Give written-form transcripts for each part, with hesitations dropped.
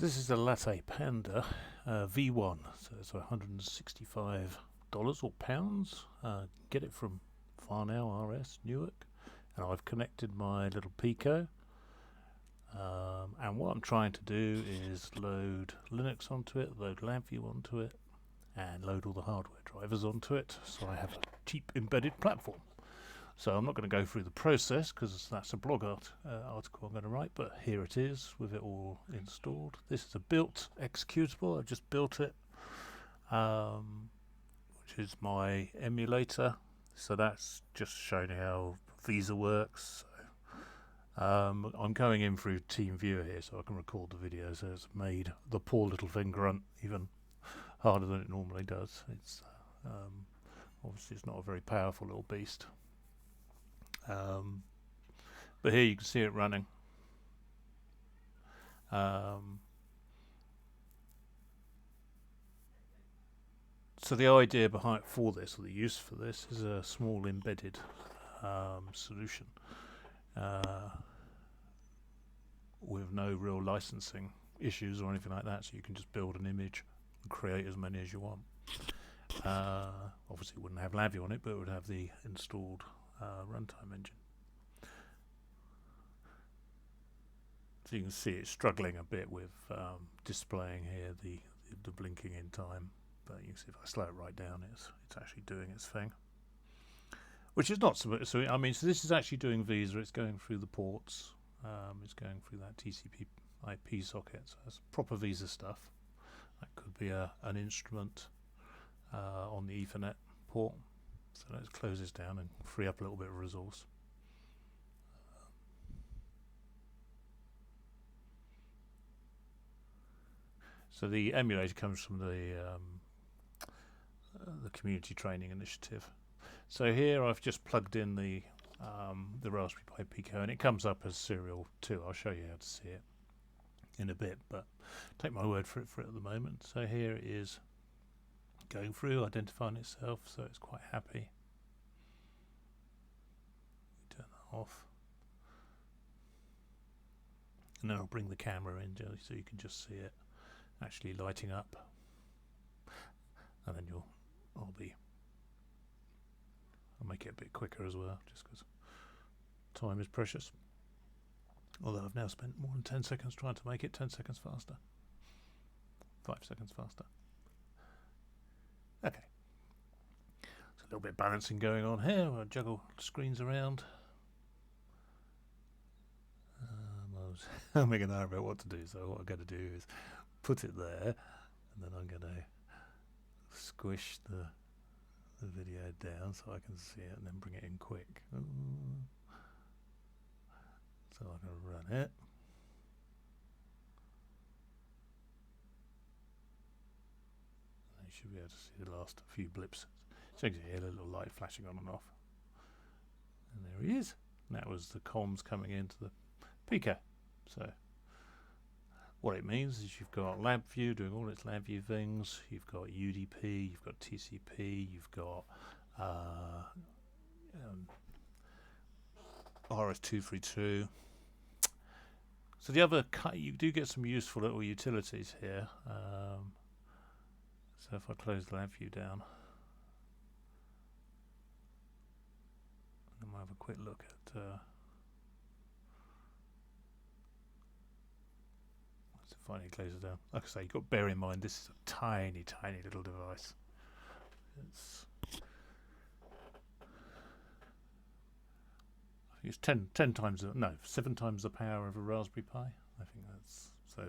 This is a LattePanda V1, so it's $165 or pounds. Get it from Farnell RS, Newark, and I've connected my little Pico. And what I'm trying to do is load Linux onto it, load LabVIEW onto it, and load all the hardware drivers onto it, so I have a cheap embedded platform. So I'm not going to go through the process because that's a blog article I'm going to write, but here it is with it all installed. This is a built executable. I've just built it, which is my emulator. So that's just showing how Visa works. So, I'm going in through TeamViewer here so I can record the video, so it's made the poor little thing grunt even harder than it normally does. It's obviously it's not a very powerful little beast. But here you can see it running. So the idea behind for this, or the use for this, is a small embedded solution with no real licensing issues or anything like that. So you can just build an image and create as many as you want. Obviously, it wouldn't have LabVIEW on it, but it would have the installed runtime engine. So you can see it's struggling a bit with displaying here the blinking in time, but you can see if I slow it right down, it's actually doing its thing, which is not so. I mean, so this is actually doing Visa. It's going through the ports. It's going through that TCP IP socket. So that's proper Visa stuff. That could be an instrument on the Ethernet port. So let's close this down and free up a little bit of resource. So the emulator comes from the community training initiative. So here I've just plugged in the Raspberry Pi Pico, and it comes up as serial 2. I'll show you how to see it in a bit, but take my word for it at the moment. So here it is going through, identifying itself, so it's quite happy. Turn that off, and then I'll bring the camera in so you can just see it actually lighting up, and then I'll make it a bit quicker as well, just because time is precious. Although I've now spent more than 10 seconds trying to make it 10 seconds faster, 5 seconds faster. Okay, so a little bit of balancing going on here. I'll juggle screens around. I'm making out about what to do, so what I'm going to do is put it there, and then I'm going to squish the video down so I can see it, and then bring it in quick. So I'm going to run it. You should be able to see the last few blips. So you can hear a little light flashing on and off. And there he is. And that was the comms coming into the Pico. So what it means is you've got LabVIEW doing all its LabVIEW things. You've got UDP, you've got TCP, you've got RS-232. So the other you do get some useful little utilities here. So if I close the LabVIEW down, and we'll have a quick look at finally close it down. Like I say, you've got to bear in mind this is a tiny little device. I think it's 7 times the power of a Raspberry Pi. I think that's so.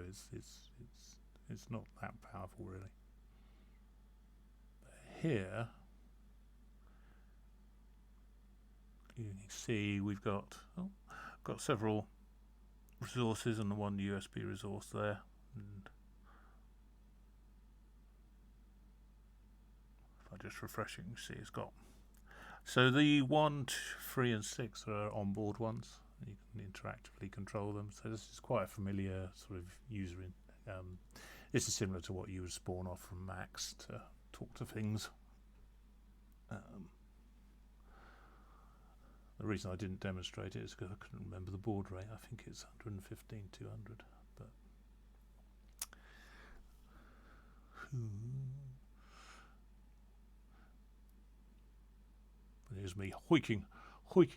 It's not that powerful really. But here you can see we've got several resources and the one USB resource there, and if I just refresh it, you can see it's got, so the 1, 3 and 6 are onboard ones. You can interactively control them, so this is quite a familiar sort of user this is similar to what you would spawn off from Macs to talk to things. The reason I didn't demonstrate it is because I couldn't remember the baud rate. I think it's 115, 200, but But here's me hoiking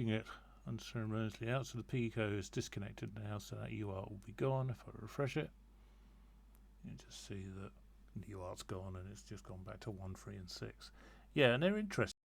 it unceremoniously out. So the Pico is disconnected now, so that UART will be gone. If I refresh it, you just see that the UART's gone and it's just gone back to 1, 3 and 6. Yeah, and they're interesting.